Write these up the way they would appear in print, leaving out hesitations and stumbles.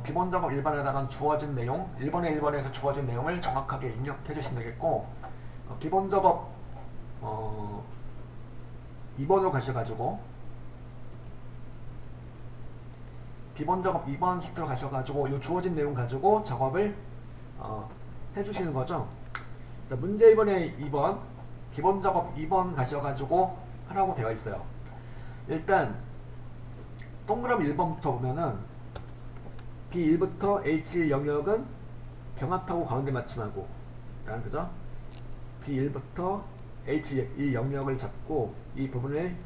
기본 작업 1번에다가 주어진 내용 1번에 1번에서 주어진 내용을 정확하게 입력해 주시면 되겠고, 기본 작업 2번으로 가셔가지고 기본 작업 2번 시트로 가셔가지고 이 주어진 내용 가지고 작업을 해주시는 거죠. 자, 문제 1번에 2번 기본 작업 2번 가셔가지고 하라고 되어 있어요. 일단 동그라미 1번부터 보면은 B1부터 H1 영역은 병합하고 가운데 맞춤하고, 일단 그죠? B1부터 H1 영역을 잡고 이 부분을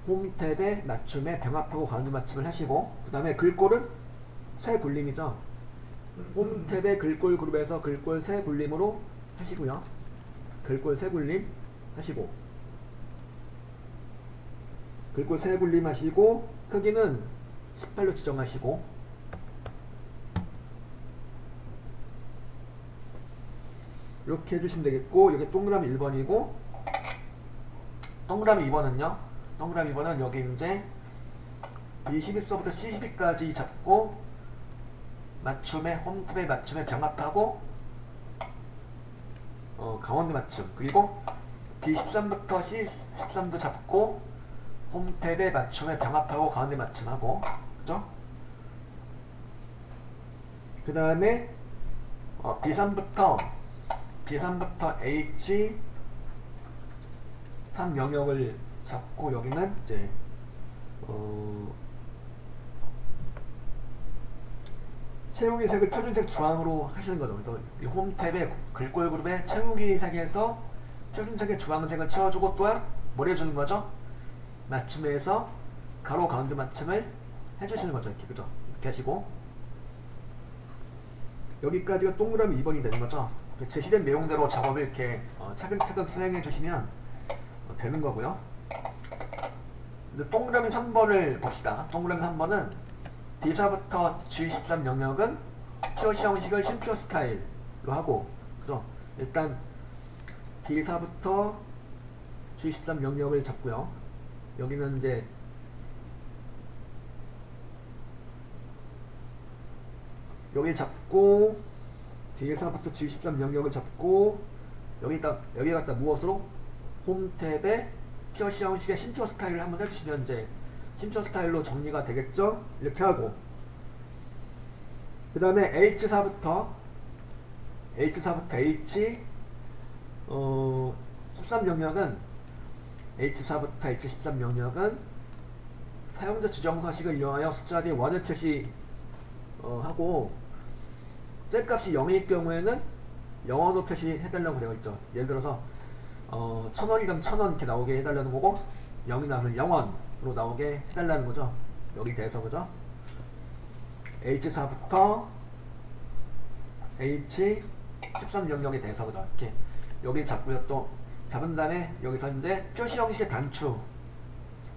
홈 탭에 맞춤에 병합하고 가운데 맞춤을 하시고, 그 다음에 글꼴은 세 굴림이죠. 홈 탭의 글꼴 그룹에서 글꼴 세 굴림으로 하시고요. 글꼴 세 굴림 하시고, 글꼴 세 굴림 하시고, 크기는 18로 지정하시고, 이렇게 해주시면 되겠고, 여기 동그라미 1번이고, 동그라미 2번은요, 동그라미 2번은 여기 이제 B11서부터 C12까지 잡고 맞춤에 홈탭에 맞춤에 병합하고 가운데 맞춤, 그리고 B13부터 C13도 잡고 홈탭에 맞춤에 병합하고 가운데 맞춤하고, 그죠? 그 다음에 B3부터 H 3 영역을 잡고 여기는 이제 채우기 색을 표준색 주황으로 하시는 거죠. 그래서 이 홈탭에 글꼴 그룹에 채우기 색에서 표준색의 주황색을 채워주고, 또한 뭘 해주는 거죠? 맞춤에서 가로 가운데 맞춤을 해주시는 거죠. 이렇게, 그죠? 이렇게 하시고, 여기까지가 동그라미 2번이 되는 거죠. 제시된 내용대로 작업을 이렇게 차근차근 수행해 주시면 되는 거고요. 이제 동그라미 3번을 봅시다. 동그라미 3번은 D4부터 G13 영역은 표시 형식을 심표 스타일로 하고, 그죠? 일단 D4부터 G13 영역을 잡고요. 여기는 이제 여기 잡고 D4부터 G13 영역을 잡고 여기 갖다 무엇으로 홈탭에 표시 형식의 심표 스타일을 한번 해주시면 이제 심표 스타일로 정리가 되겠죠? 이렇게 하고, 그 다음에 H4부터 H 13 영역은 H4부터 H13 영역은 사용자 지정 서식을 이용하여 숫자 뒤에 원을 표시 하고, 셀값이 0일 경우에는 영어로 표시해달라고 되어 있죠. 예를 들어서 1000원이면 1000원 이렇게 나오게 해달라는 거고, 0이 나오면 0원으로 나오게 해달라는 거죠. 여기 대해서, 그죠? H4부터 H13 영역에 대해서, 그죠? 이렇게 여기 잡고요. 또 잡은 다음에 여기서 이제 표시 형식의 단추,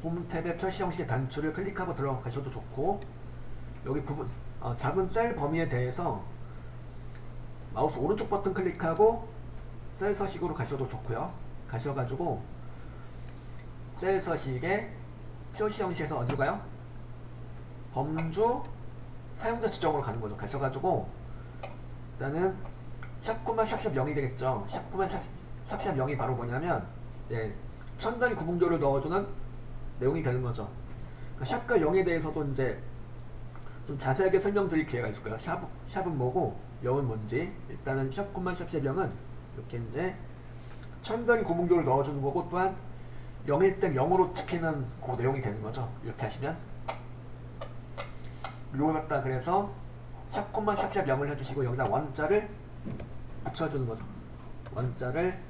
홈탭의 표시 형식의 단추를 클릭하고 들어가셔도 좋고, 여기 부분 잡은 셀 범위에 대해서 마우스 오른쪽 버튼 클릭하고 셀 서식으로 가셔도 좋고요. 가셔가지고 셀 서식에 표시 형식에서 어디로 가요? 범주 사용자 지정으로 가는 거죠. 가셔가지고 일단은 샵9만 샵샵 0이 되겠죠. 샵9만 샵샵 0이 바로 뭐냐면 이제 천단위 구분조를 넣어주는 내용이 되는 거죠. 그러니까 샵과 0에 대해서도 이제 좀 자세하게 설명드릴 기회가 있을 거예요. 샵은 뭐고 0은 뭔지. 일단은 샵 9만 샵샵 0은 이렇게 이제 천단위 구분조를 넣어주는 거고, 또한 0일 땐 0으로 찍히는 그 내용이 되는 거죠. 이렇게 하시면 요걸 갖다 그래서 샵 콤마 샵샵 0을 해주시고 여기다 원자를 붙여주는 거죠. 원자를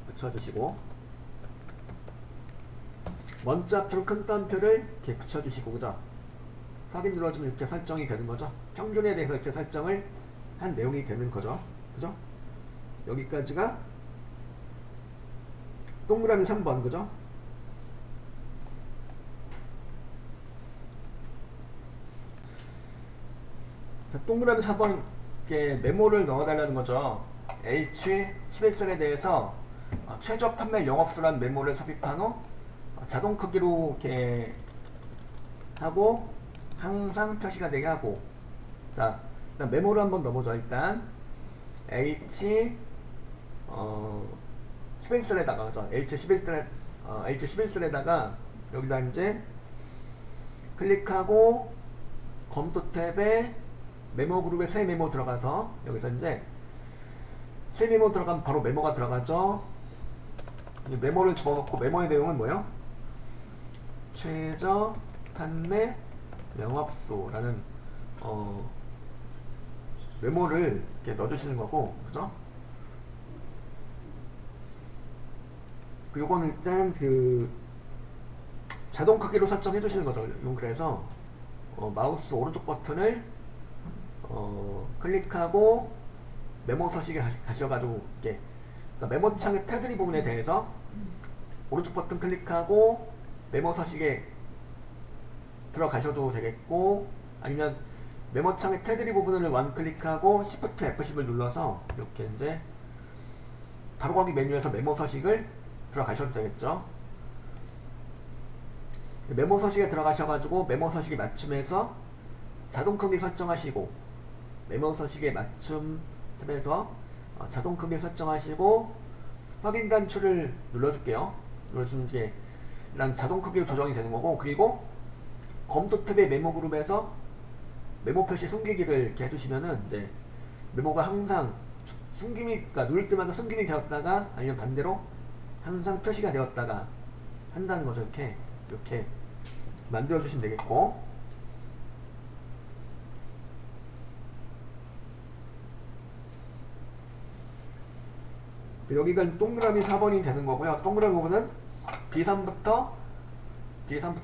붙여주시고 원자처럼 큰 따옴표를 이렇게 붙여주시고, 그죠? 확인 눌러주면 이렇게 설정이 되는 거죠. 평균에 대해서 이렇게 설정을 한 내용이 되는 거죠. 그죠? 여기까지가 동그라미 3번, 그죠? 자, 동그라미 4번에 메모를 넣어달라는 거죠. H11셀에 대해서 최저 판매 영업수란 메모를 삽입한 후 자동 크기로 이렇게 하고 항상 표시가 되게 하고. 자, 일단 메모를 한번 넣어보죠. 일단 H 11셀에다가 그죠? H11셀에다가 여기다 이제 클릭하고 검토 탭에 메모 그룹에 새 메모 들어가서 여기서 이제 새 메모 들어가면 바로 메모가 들어가죠. 메모를 집어넣고 메모의 내용은 뭐예요? 최저 판매 영업소라는 메모를 이렇게 넣어주시는 거고, 그죠? 요거는 일단 그 자동 크기로 설정해 주시는 거죠. 그래서 마우스 오른쪽 버튼을 클릭하고 메모 서식에 가셔가지고 이렇게 그러니까 메모창의 테두리 부분에 대해서 오른쪽 버튼 클릭하고 메모 서식에 들어가셔도 되겠고, 아니면 메모창의 테두리 부분을 완클릭하고 Shift F10을 눌러서 이렇게 이제 바로가기 메뉴에서 메모 서식을 들어가셔도 되겠죠. 메모 서식에 들어가셔가지고 메모 서식에 맞춤해서 자동 크기 설정하시고, 메모 서식에 맞춤 탭에서 자동 크기 설정하시고 확인 단추를 눌러줄게요. 눌러주면 이제 일단 자동 크기로 조정이 되는 거고, 그리고 검토 탭의 메모 그룹에서 메모 표시 숨기기를 이렇게 해주시면은 이제 메모가 항상 그러니까 누를 때마다 숨김이 되었다가 아니면 반대로 항상 표시가 되었다가 한다는 거죠. 이렇게 만들어 주시면 되겠고, 여기가 동그라미 4번이 되는 거고요. 동그라미 부분은 B3부터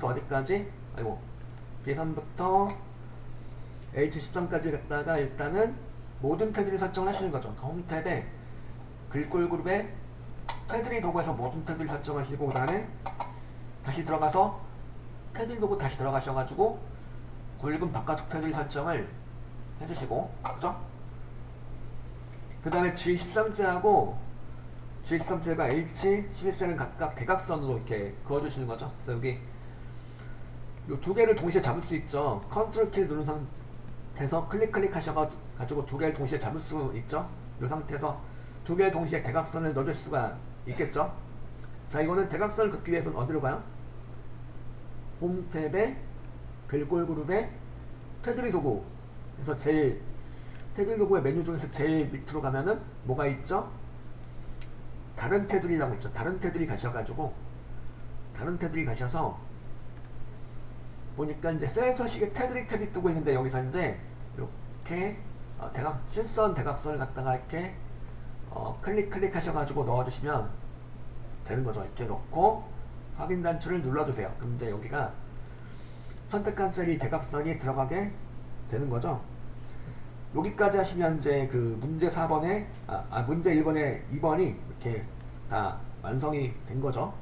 어디까지? 아이고, B3부터 H13까지 갔다가 일단은 모든 테두리 설정을 하시는 거죠. 홈 탭에 글꼴 그룹에 테두리 도구에서 모든 테두리 설정하시고, 그 다음에 다시 들어가서 테두리 도구 다시 들어가셔가지고 굵은 바깥쪽 테두리 설정을 해주시고, 그죠? 그 다음에 G13셀하고 G13셀과 H11셀은 각각 대각선으로 이렇게 그어주시는 거죠. 그래서 여기 이 두 개를 동시에 잡을 수 있죠. 컨트롤 키 누른 상태에서 클릭 하셔가지고 두 개를 동시에 잡을 수 있죠. 이 상태에서 두 개를 동시에 대각선을 넣어줄 수가 있겠죠. 자, 이거는 대각선을 긋기 위해서는 어디로 가요? 홈 탭에 글꼴 그룹에 테두리 도구. 그래서 테두리 도구의 메뉴 중에서 제일 밑으로 가면은 뭐가 있죠? 다른 테두리라고 있죠. 다른 테두리 가셔가지고 다른 테두리 가셔서 보니까 이제 셀 서식에 테두리 탭이 뜨고 있는데, 여기서 이제 이렇게 실선 대각선을 갖다가 이렇게 클릭 하셔가지고 넣어주시면 되는 거죠. 이렇게 넣고 확인 단추를 눌러주세요. 그럼 이제 여기가 선택한 셀이 대각선이 들어가게 되는 거죠. 여기까지 하시면 이제 그 문제 4번에 문제 1번에 2번이 이렇게 다 완성이 된 거죠.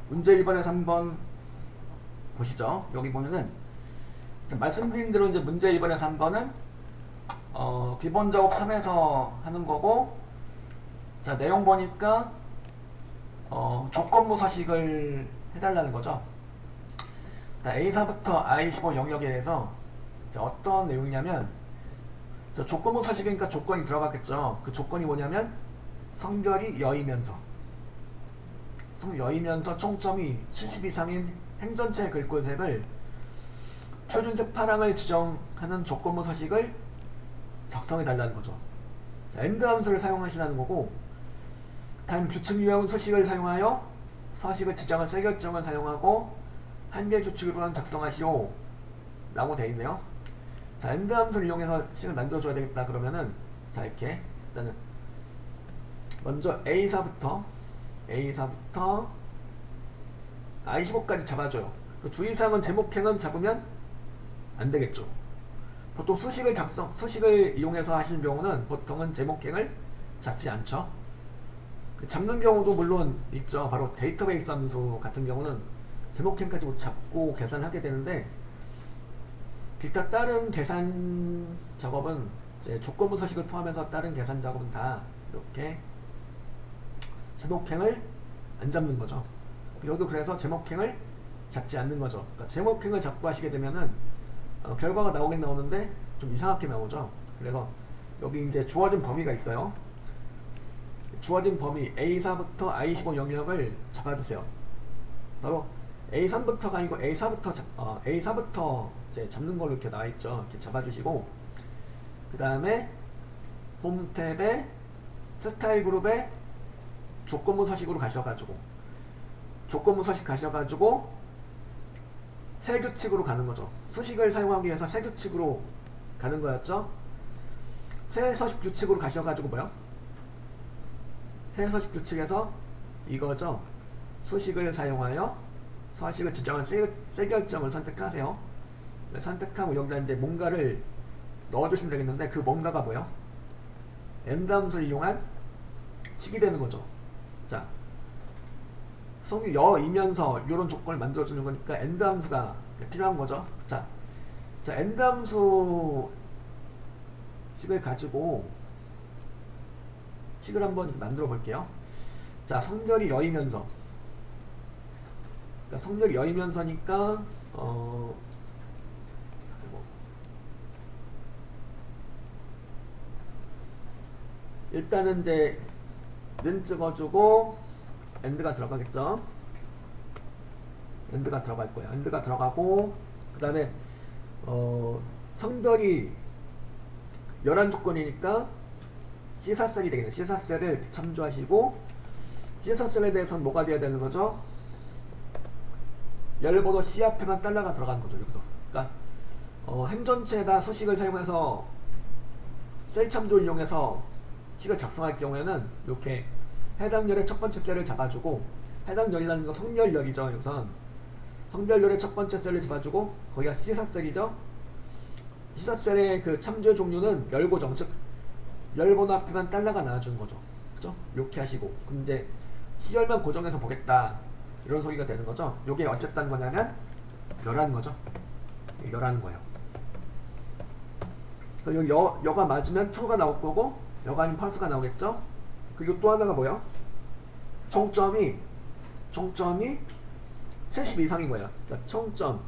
문제 1번에 3번 보시죠. 여기 보면은 말씀드린 대로 이제 문제 1번에 3번은 기본 작업 3에서 하는 거고, 자, 내용 보니까 조건부 서식을 해달라는 거죠. A4부터 I15 영역에 대해서 어떤 내용이냐면, 조건부 서식이니까 조건이 들어가겠죠. 그 조건이 뭐냐면 성별이 여이면서 총점이 70 이상인 행전체 글꼴색을 표준색 파랑을 지정하는 조건부 서식을 작성해 달라는 거죠. 자, AND 함수를 사용하시라는 거고, 다음 규칙 유형 서식을 사용하여 서식을 지정한 세 결정을 사용하고 한계 규칙으로만 작성하시오 라고 되어 있네요. 자, AND 함수를 이용해서 식을 만들어줘야 되겠다 그러면은, 자, 이렇게 일단은 먼저 A4부터 I15까지 잡아줘요. 그 주의사항은 제목행은 잡으면 안 되겠죠. 보통 수식을 이용해서 하시는 경우는 보통은 제목행을 잡지 않죠. 잡는 경우도 물론 있죠. 바로 데이터베이스 함수 같은 경우는 제목행까지 잡고 계산하게 되는데, 기타 다른 계산 작업은 이제 조건부 서식을 포함해서 다른 계산 작업은 다 이렇게 제목행을 안 잡는 거죠. 여기도 그래서 제목행을 잡지 않는 거죠. 그러니까 제목행을 잡고 하시게 되면은 결과가 나오긴 나오는데 좀 이상하게 나오죠. 그래서 여기 이제 주어진 범위가 있어요. 주어진 범위 A4부터 I15 영역을 잡아주세요. 바로 A3부터가 아니고 A4부터 이제 잡는 걸로 이렇게 나와있죠. 이렇게 잡아주시고, 그 다음에 홈 탭에 스타일 그룹에 조건부 서식으로 가셔가지고, 새 규칙으로 가는 거죠. 수식을 사용하기 위해서 새 규칙으로 가는 거였죠. 새 서식 규칙으로 가셔가지고 뭐요? 새 서식 규칙에서 이거죠. 수식을 사용하여 서식을 지정한 새 결정을 선택하세요. 선택하고 여기다 이제 뭔가를 넣어주시면 되겠는데, 그 뭔가가 뭐요? 엔드 함수를 이용한 식이 되는 거죠. 자, 성유 여이면서 이런 조건을 만들어주는 거니까 엔드 함수가 필요한 거죠. 자, 엔드 함수 식을 가지고 식을 한번 만들어 볼게요. 자, 성별이 여이면서, 그러니까 성별이 여이면서니까 일단은 이제 는 찍어주고 엔드가 들어가겠죠. 엔드가 들어갈 거예요. 엔드가 들어가고, 그 다음에 성별이 11조건이니까 시사셀이 되겠네요. 시사셀을 참조하시고, 시사셀에 대해서는 뭐가 돼야 되는 거죠? 열번호 C 앞에만 달러가 들어가는 거죠. 여기도. 그러니까 행 전체에다 수식을 사용해서 셀 참조를 이용해서 식을 작성할 경우에는 이렇게 해당 열의 첫 번째 셀을 잡아주고, 해당 열이라는 건 성별열이죠. 우선 성별열의 첫 번째 셀을 잡아주고, 거기가 시사셀이죠. 시사셀의 그 참조 종류는 열고정, 즉 열번호 앞에만 달러가 나와주는 거죠. 그죠? 이렇게 하시고, 그럼 이제 시열만 고정해서 보겠다, 이런 소리가 되는 거죠. 요게 어쨌다는 거냐면 열하는 거죠. 열하는 거예요. 여기 여가 맞으면 true가 나올 거고, 여가 아니면 false가 나오겠죠. 그리고 또 하나가 뭐예요? 총점이 70 이상인 거예요. 그러니까 총점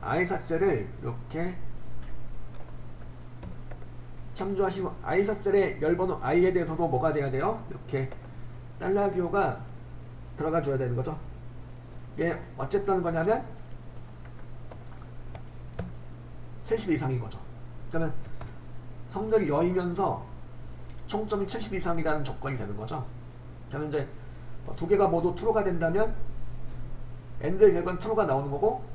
아이사셀을 이렇게 참조하시고, 아이사셀의 열번호 i에 대해서도 뭐가 돼야 돼요? 이렇게 달러 기호가 들어가 줘야 되는 거죠. 이게 어쨌다는 거냐면 70 이상인 거죠. 그러면 성적이 여이면서 총점이 70 이상이라는 조건이 되는 거죠. 그러면 이제 두 개가 모두 true가 된다면 end의 결과는 true가 나오는 거고,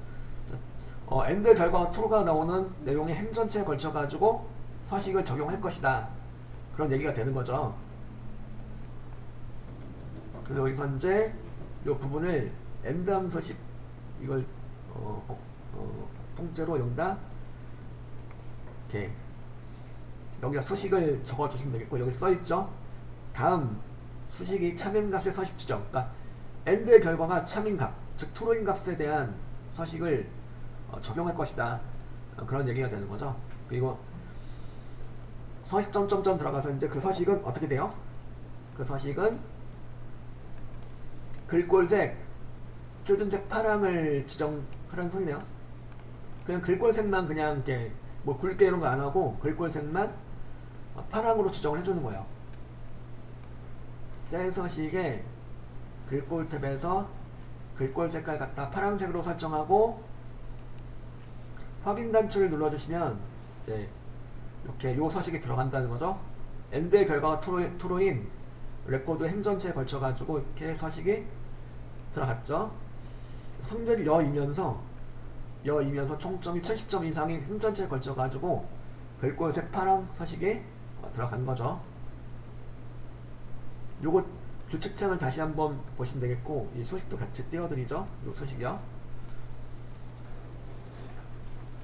end의 결과가 true가 나오는 내용의 행 전체에 걸쳐 가지고 서식을 적용할 것이다, 그런 얘기가 되는 거죠. 그래서 여기서 이제 이 부분을 end 함수식, 이걸 통째로 여기다 이렇게 여기다 수식을 적어주시면 되겠고, 여기 써있죠. 다음 수식이 참인값의 서식 지정, 그러니까 end의 결과가 참인값, 즉 true인 값에 대한 서식을 적용할 것이다, 그런 얘기가 되는 거죠. 그리고 서식 점점점 들어가서 이제 그 서식은 어떻게 돼요? 그 서식은 글꼴색 표준색 파랑을 지정하라는 소리네요. 그냥 글꼴색만 그냥 이렇게 뭐 굵게 이런 거 안 하고 글꼴색만 파랑으로 지정을 해주는 거예요. 셀 서식에 글꼴 탭에서 글꼴 색깔 갖다 파란색으로 설정하고, 확인 단추를 눌러주시면 이제 이렇게 요 서식이 들어간다는 거죠. end의 결과가 true인 레코드 행 전체에 걸쳐 가지고 이렇게 서식이 들어갔죠. 성별이 여이면서 총점이 70점 이상인 행 전체에 걸쳐 가지고 글꼴색 파랑 서식이 들어간 거죠. 요거 규칙창을 다시 한번 보시면 되겠고, 이 소식도 같이 띄워드리죠. 요 소식이요.